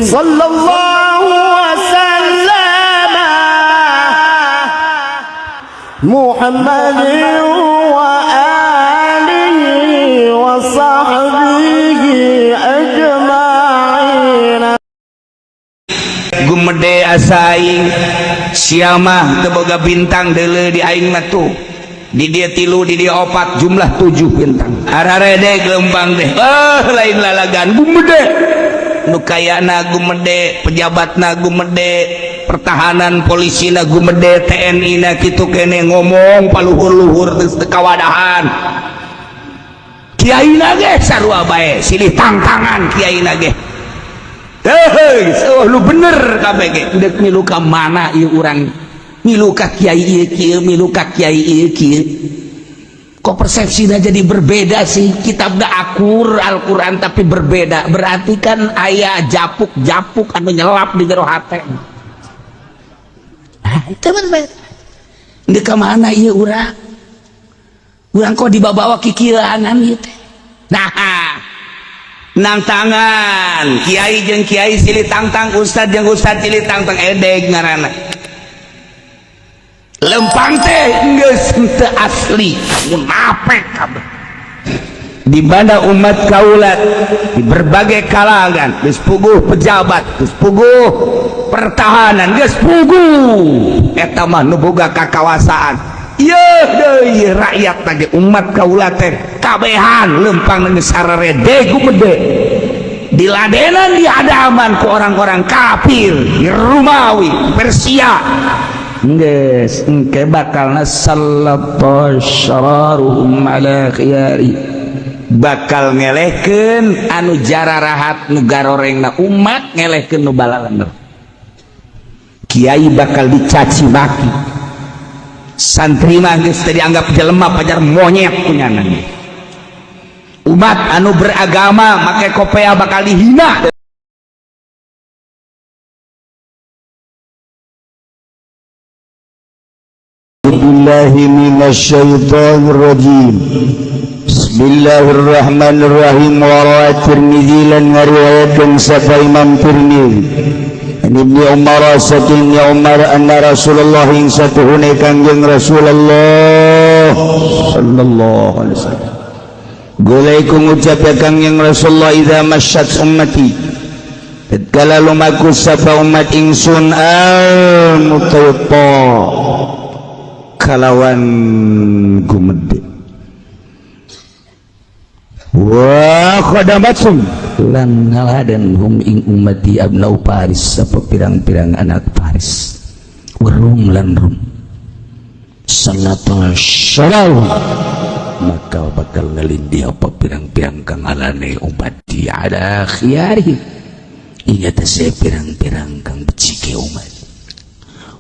sallallahu wasallam Muhammadin wa alihi wa sahbihi ajma'in. Gumede asaing siamah teboga bintang deule di aing mah tuh di dia 3 di dia 4 jumlah 7 bintang ararede gelembang deh lain lalagan gumede nu kayana gumede pejabatna gumede pertahanan polisi na gumede TNI na kitu kene ngomong paluhur-luhur geus teu kawadahan kiai na ge sarua bae silih tangtangan kiai na ge lu bener kabeh ge dek milu ka mana ieu urang milu ka kiai ieu kieu milu ka kiai ieu kieu kok persepsina jadi berbeda sih kitabna akur Al-Qur'an tapi berbeda berarti kan aya japuk-japuk anu nyelap di jero hate itu bener dek ka mana ieu urang kok dibawa kikieuanan ieu teh nah nang tangan kiai jeung kiai silih tangtang ustad jeung ustad silih tangtang edeg ngaranna lempang teh geus teu asli munafik kabeh di mana umat kaulat di berbagai kalangan geus puguh pejabat geus puguh pertahanan geus puguh eta mah nu boga kakawasaan ieu deui rakyat tadi umat kaulat teh kabehan lempang geus sararede gumede diladenan diadaman ku orang-orang kafir di Romawi Persia geus engke bakalna sallallahu syararuhum ala khiyari bakal ngelehkeun anu jararahat nu garorengna umat ngelehkeun nu balalener kiai bakal dicaci maki santri mah geus teu dianggap jelema pajar monyet punyana umat anu beragama make kopea bakal dihina billahi minasyaitonir rajim bismillahirrahmanirrahim wa rawahu Tirmidzi lan ngariwayatkeun sapa Imam Tirmidzi Ibnu Umar sakinnya Umar anna Rasulullah ing satuhune Kangjeng Rasulullah sallallahu alaihi wasallam golek ngucap ya Kangjeng Rasulullah idza masyat ummati tatkala lumaku sapa umat ingsun al mutawta kalawan gumede wa khadamatsum lan ngaladen hum ing ummati abnau Paris apa pirang-pirang anak Paris werum lan rum sallallahu syaraw maka bakal ngalindi apa pirang-pirang kangalane umat di ala khiyari ingat saya pirang-pirang kang becike umat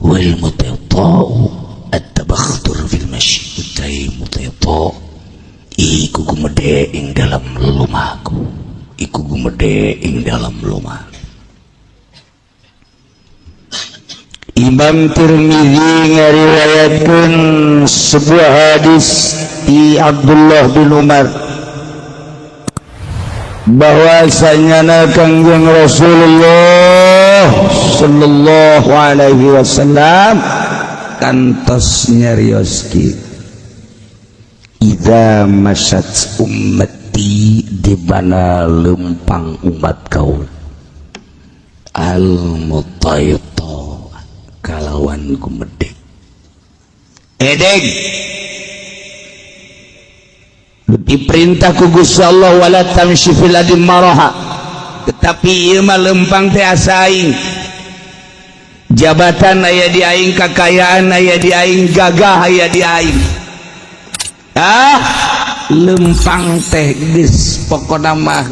wal mutayta'u at-tabakhtur fil masyi utai mutayta' iku gumede ing dalam lumaku iku gumede ing dalam rumah. Imam Tirmidzi ngariwayatkeun sebuah hadis di Abdullah bin Umar bahwasanya Kangjeng Rasulullah sallallahu alaihi wasallam kantos nyarioski idza masyat ummati di mana lempang umat kaul al-mutayta kalawan gumedeg edeg diperintah ku Gusti Allah wala tamshi fil ardi maraha tetapi ieu mah lempang teh asaing jabatan aya di aing kakayaan aya di aing gagah aya di aing lempang teh geus pokona mah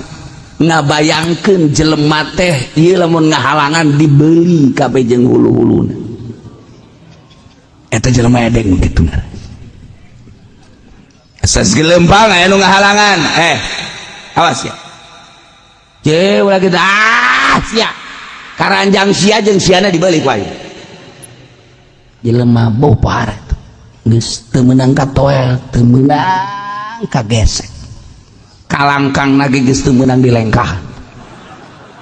ngabayangkeun jelema teh ieu lamun ngahalangan dibeli kabeh jeung hulu-huluna eta jelema edeg kitu asas gelempang aya nu ngahalangan awas ya je ulah kita sia karanjang sia jeung siana dibeli ku aya jelema bau parah geus teu meunang katoel teu meunang kagesek kalangkang nage geus teu meunang dilengkahan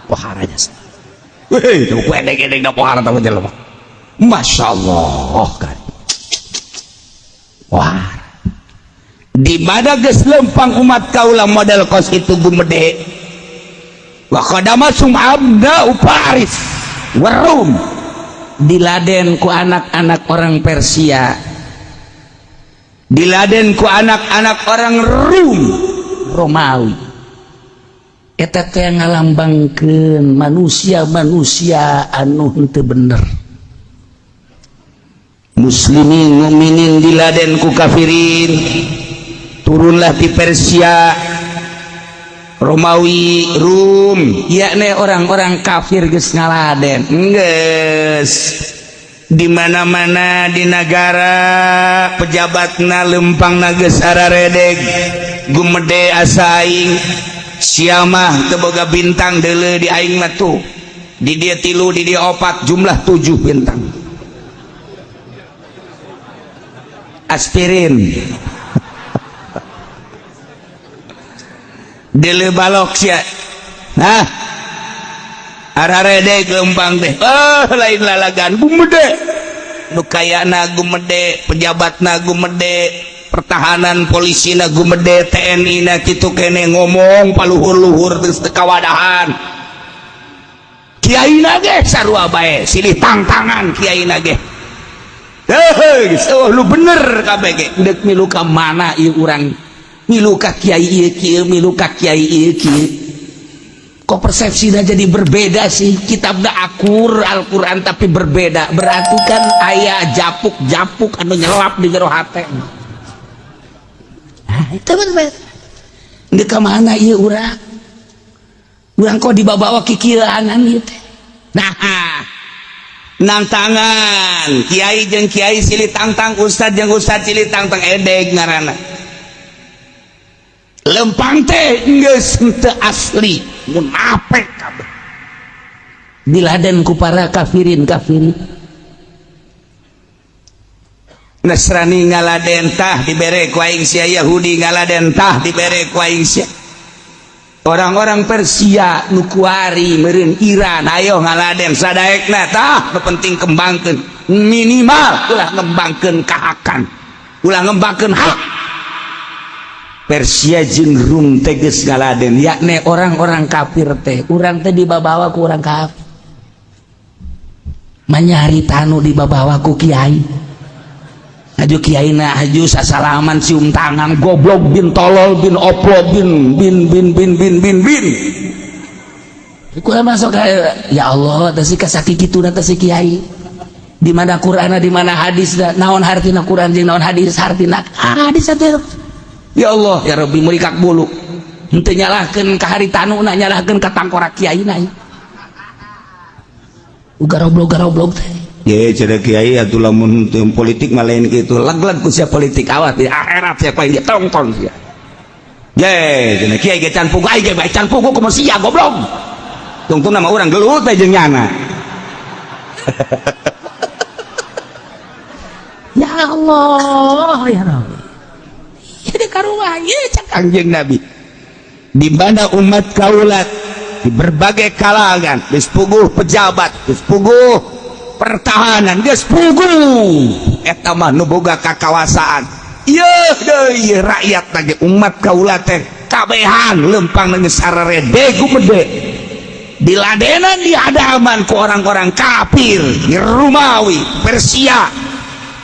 paharanya Weh, ku edek-edek da pohara teh jelema. Masyaallah kan. Wah. Di mana geus lempang umat kaula model kos itu gumede. Wa qadama sum'abda uparis warum diladen ku anak-anak orang Persia, diladen ku anak-anak orang Rum, Romawi. Eta teh ngalambangkeun manusia-manusia anu henteu bener. Muslimin mukminin diladen ku kafirin, turunlah di Persia, Romawi, Rum, yakni orang-orang kafir geus ngaladen. Geus di mana-mana di negara pejabatna lempangna geus araredeg gumede asa aing siamah teu boga bintang deuleu di aing mah tuh. Di dia 3 di dia 4 jumlah 7 bintang. Aspirin. Dele balok sia. Nah. Ararede lempang teh. Lain lalagan gumede. Nu kayana gumede, pejabatna gumede, pertahanan polisina gumede, TNI na kitu kene ngomong paluhur-luhur geus teu kawadahan. Kiaina ge sarua bae, silih tangtangan kiaina ge. Lu bener kabeh ge. Deuk milu ka mana ieu urang? Milu ka kiai ieu kieu, milu ka kiai ieu kieu. Kok persepsinya jadi berbeda sih? Kitabna akur Al-Quran tapi berbeda. Berarti kan aya japuk-japuk anu nyelap di jero hate. Nah, itu bener. Deuk ka mana ieu urang? Urang kok dibawa kikieuanan ieu teh. Nah, nantangan kiai jeung kiai silih tangtang, ustad jeung ustad silih tangtang edeg ngaranna. Lempang teh geus teu asli, munafik kabeh. Diladen ku para kafirin. Nasrani ngaladen tah dibere ku aing sia, Yahudi ngaladen tah dibere ku aing sia. Orang-orang Persia nu kuari meureun Iran ayo ngaladen sadaekna tah nu penting kembangkeun minimal ulah ngembangkeun kahakan, ulah ngembangkeun hak. Persia jeung Rum teh geus ngaladen, yakni orang-orang kafir teh. Urang teh dibabawa ku urang kafir. Manyari tanu dibabawa ku kiai. Aju kiaina aju sasalaman cium tangan goblok bin tolol bin oplo bin. Kudu masuk ya Allah teh si kasaki kituna teh si kiai. Di mana Qur'ana di mana hadisna, naon hartina Qur'an jeung naon hadis hartina. Hadis teh ya Allah ya Rabbi murikak bulu henteu nyalahkeun ka haritanuna, nyalahkeun ka tangkorak kiaina. Garoblok teh. Ye cenah kiai atuh lamun politik mah lain kitu. Lag-lag ku sia politik awas di akhirat sia paling ditongtong sia. Ye cenah kiai ge can pugu ai ge bae can pugu kumaha sia goblok. Tungtung nama urang gelut teh jeung nyana. Ya Allah ya Rabbi. Jadi karuah ieu cak Kangjeng Nabi. Di mana umat kaulat di berbagai kalangan, geus puguh pejabat, geus puguh pertahanan, geus puguh eta mah nu boga kakawasaan. Ieu deui rakyat lagi umat kaulat teh kabehan lempang geus sararede gumede. Diladenan di hadapan ku orang-orang kafir, di Romawi, Persia.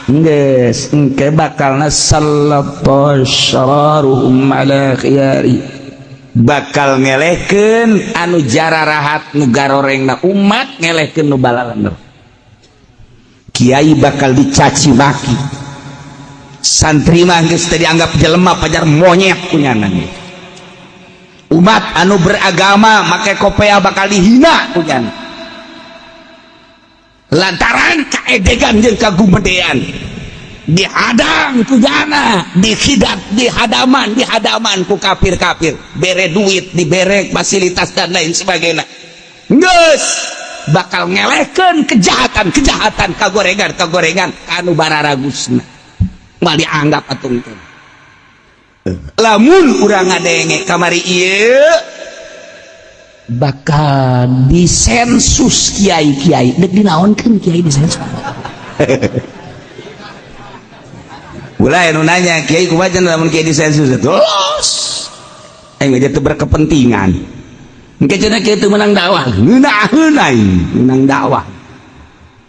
Geus engke bakalna sallallahu syararuhum ala khiyari, bakal ngelehkeun anu jararahat nu garorengna umat, ngelehkeun nu balalener. Kiai bakal dicaci maki, santri mah geus teu dianggap jelema pajar monyet kunyana. Umat anu beragama make kopea bakal dihina kunyana. Lantaran kaedegan jeung kagumedean dihadang ku jana, dihadaman ku kafir-kafir, bere duit, dibere fasilitas dan lain sebagainya. Geus bakal ngelehkeun kejahatan kagorengan anu bararagusna mal dianggap atuh teh. Lamun urang ngadenge kamari ieu bakal disensus kiai-kiai dek dinaonkeun kiai disensus ulah anu nanya kiai kumaha lamun kiai disensus terus aing mah teu berkepentingan engke cenah kiai teu menang dakwah ngeunaheun aing menang dakwah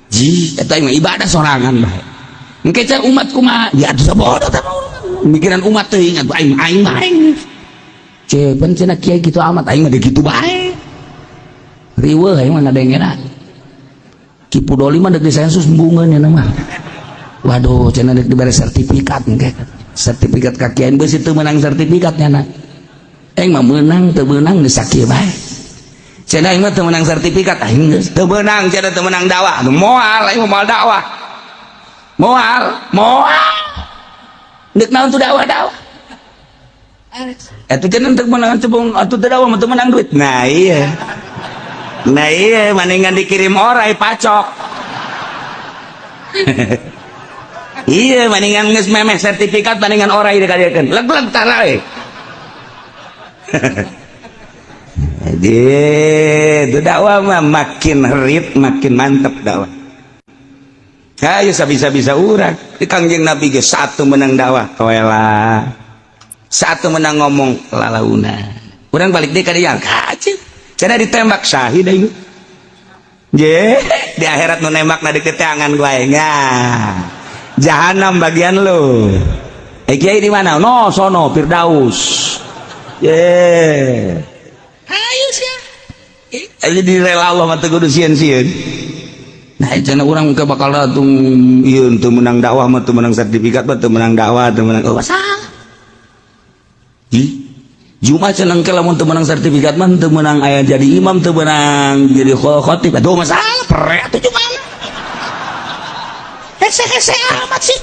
ji eta mah ibadah sorangan bae engke cenah umat kumaha ya atuh sabodo teh mikiran umat teuing atuh aing cepen cenah kiai kitu amat aing mah kitu bae riweuh aing mah ngadengena Ki Pudoli mah deuk disensus mbungeun nya mah waduh cenah deuk dibere sertifikat engke sertifikat ka kiai beus teu menang sertifikatnya na aing mah meunang teu meunang geus sakieu bae cenah aing mah teu menang sertifikat aing geus teu meunang cenah teu menang dakwah moal aing mah moal dakwah moal deuk naon tuh dakwah itu cenah teu menang cebong atuh teu dakwah mah teu menang duit nah iya mendingan dikirim orai pacok iya mendingan geus memeh sertifikat mendingan orai dikadiekeun leg-leg tara we jadi itu dakwah mah makin herit makin mantep dakwah ayo sabisa-bisa urang di Kangjeng Nabi ge satu menang dakwah koela satu menang ngomong lalauna urang balik deui ka dieu kaci cenah ditembak syahid aing ye di akhirat nu nembakna di keteangan gua aing jahanam bagian lu kiai di mana no sono Firdaus ye ayo sia ayo di rela Allah mah teu kudu sieun-sieun nah cenah urang ke bakal datung ieu teu menang dakwah mah teu menang sertifikat mah teu menang dakwah teu menang salah Jumat cenah engke lamun teu menang sertifikat mah teu menang aya jadi imam teu menang jadi khatib atuh masalah pere atuh Jumat hese amat sih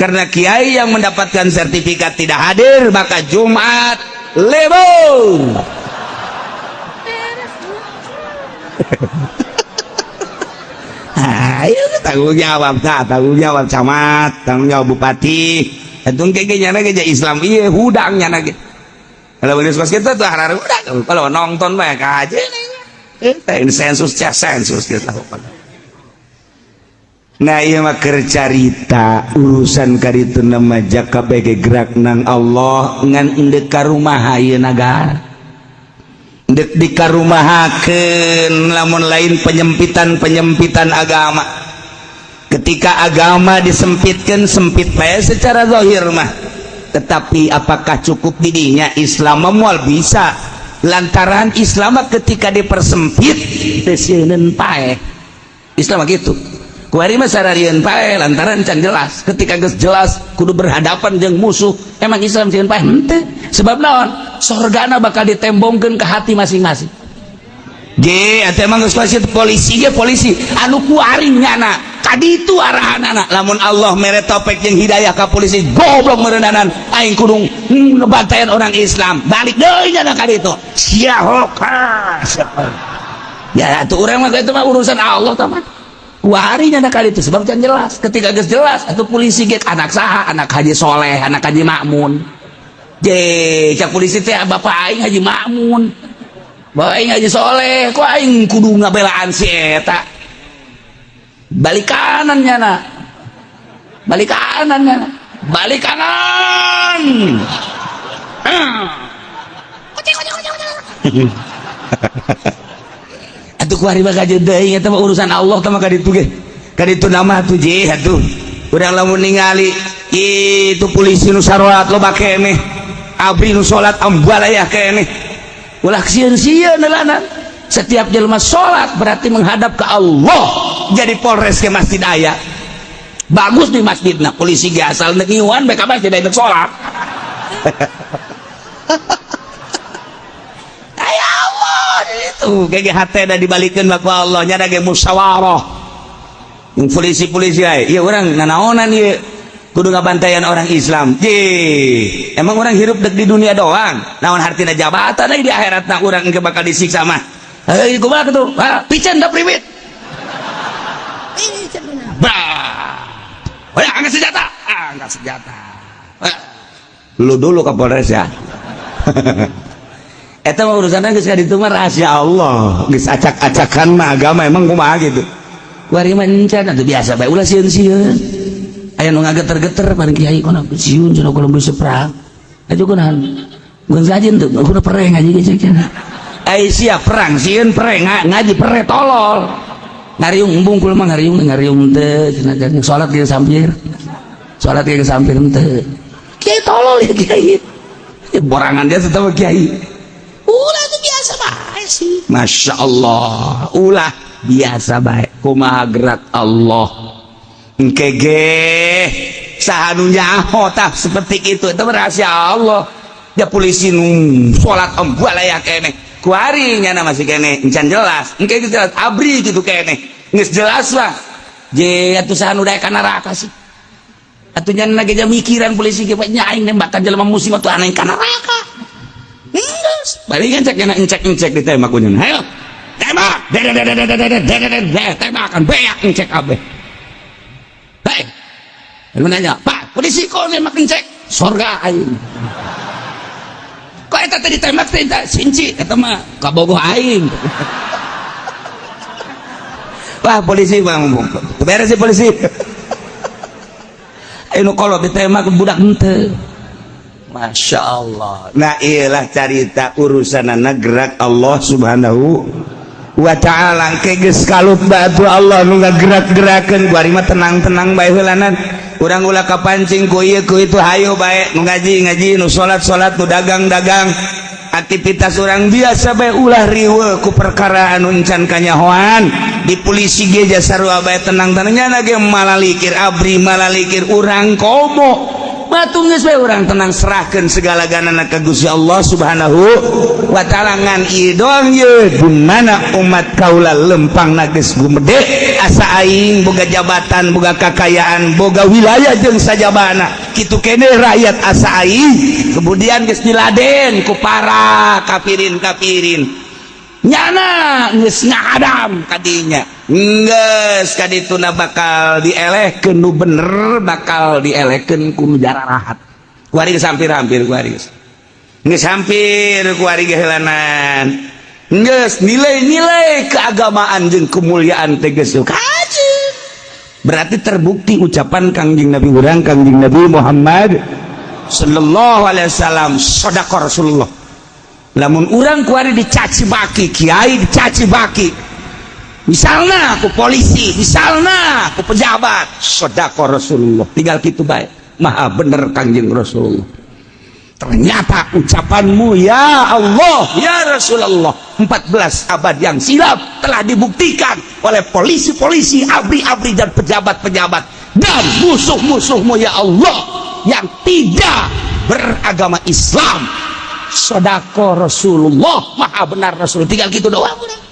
karena kiai yang mendapatkan sertifikat tidak hadir maka Jumat lebur ayo tanggung jawab camat tanggung jawab bupati itu kayaknya ge Islam ieu hudang nya ge kalau bener kita tuh harare hudang kalau nonton bae ka aja sensus kita nah iya mah keur carita urusan kaditu nama jaka bege gerak nang Allah ngan endek ka rumah ieu nagara endek dikarumahakeun lamun lain penyempitan agama ketika agama disempitkan sempit bae secara zahir mah tetapi apakah cukup didinya Islam moal bisa lantaran Islam ketika dipersempit teu sieun pae Islam gitu kuari mah sararieun pae lantaran can jelas ketika geus jelas kudu berhadapan jeung musuh emang Islam sieun pae henteu sebab naon sorgana bakal ditembongkeun ke hati masing-masing ge atuh emang geus polisi ge polisi anu kuaring nyana kaditu arahanana lamun Allah mere topek jeung hidayah ka polisi goblok meureunanan aing kudu ngebantaian orang Islam balik deui nyana kaditu sia hoka ya atuh urang mah itu mah urusan Allah tah mah kuari nyana kaditu sebab can jelas ketika geus jelas atuh polisi ge anak saha anak Haji Soleh anak Haji Makmun je cak polisi teh bapak aing Haji Makmun bapak aing Haji Soleh kok aing kudu ngabelaan si eta balik kanan nyana balik kanan atuh kuari mah kajeun deui eta mah urusan Allah tah mah kaditu ge kaditu nama atuh je atuh urang lamun ningali itu polisi nu saroat loba keneh abri nu salat ambalaya keneh ulah sieun-sieun heulanan setiap jelema salat berarti menghadap ke Allah jadi polres ke masjid aya bagus di masjidna polisi ge asal neuk ngiuan bae ka masjid aya salat aya Allah itu ge hate da dibalikeun ku Allah nya da ge musyawarah yang polisi-polisi aya ieu urang nanaonan ieu kudu ngabantaian orang Islam emang orang hirup dek di dunia doang naon hartina jabatan di akhiratna urang engke bakal disiksa mah kumaha kitu picen da priwit angkat senjata lu dulu Kapolres ya eta mah urusanna geus ka ditu mah rahasia Allah geus acak-acakan mah agama emang kumaha gitu kuari mah encan atuh biasa bae ulah sieun-sieun aya nu ngageter-geter paling kiai kana sieun cenah kalau bisa perang aja kunahan geus ngajin teu kudu pereng ngaji ge cek ai siap perang sieun pereng ngaji pere tolol ngariung embung kul mah ngariung teu cenah salat ge sampir teu kiai tolol ya kiai borangan dia tetap kiai ulah itu biasa baik sih Masya Allah ulah biasa baik kumaha gerak Allah engkege sahanunya tah seperti itu rahasia Allah dia polisi sholat gua layak kene kuari nyana masih kene encan jelas engkege jelas abri gitu kene nges jelas lah je atuh sahanu daya kana neraka sih atuh nyana geja mikiran polisi ge nyaing nembak ka jelema muslim atuh anaing kana neraka balikan cek kena encek ditembak kunjun ayo tembak tembakan beak encek abe hei lu nanya pak polisi kok nembak encek sorga aing kok eta tadi tembak teh sinci eta mah kabogoh aing wah polisi bang beres sih polisi anu kolot ditembak budak henteu Masya Allah. Nah iyalah cerita urusan gerak Allah subhanahu wa ta'ala keges kalut batu Allah nu gerak-gerakan kuari mah tenang-tenang bae heulanan urang ulah kapancing ku ieu ku itu hayo bae nu ngaji nu salat nu dagang aktivitas orang biasa bae ulah riweuh ku perkara anu encan kanyahoan di polisi ge sarua bae tenang-tenangnya ge malalikir abri malalikir urang komo batu geus bae urang tenang serahkeun segala-galana ka Gusti Allah Subhanahu wa taala ngan ieu doang ye dimana umat kaula lempangna geus gumede asa aing boga jabatan boga kakayaan boga wilayah jeung sajabana kitu kene rakyat asa aing kemudian geus diladen ku para kafirin nyana geus ngadam kadinya geus kadituna bakal dielehkeun nu bener bakal dielehkeun ku nu jararahat kuari geus hampir kuari geus hampir kuari ge heulanan geus nilai-nilai keagamaan jeung kemuliaan teh geus kaji berarti terbukti ucapan Kangjeng Nabi urang Kangjeng Nabi Muhammad sallallahu alaihi wasallam sadaqah Rasulullah lamun urang kuari dicaci baki kiai dicaci baki misalnya aku polisi misalnya aku pejabat sedekah Rasulullah tinggal gitu baik maha bener Kangjeng Rasulullah ternyata ucapanmu ya Allah ya Rasulullah 14 abad yang silam telah dibuktikan oleh polisi-polisi abri-abri dan pejabat-pejabat dan musuh-musuhmu ya Allah yang tidak beragama Islam sedekah Rasulullah maha benar Rasul tinggal gitu doang udah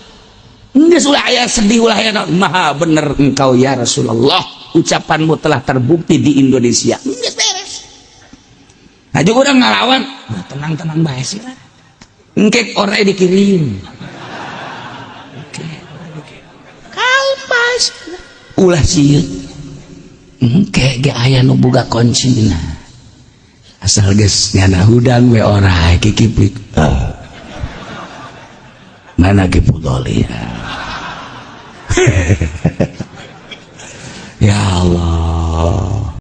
geus ulah aya sedih ulah aya maha bener engkau ya Rasulullah ucapanmu telah terbukti di Indonesia geus beres aja urang ngalawan tenang-tenang bae sih lah engke ore dikirim kalpas ulah sieun engke ge aya nu boga kuncina asal geus nyana hudang we ora kikipik mana ge pudoli ya Allah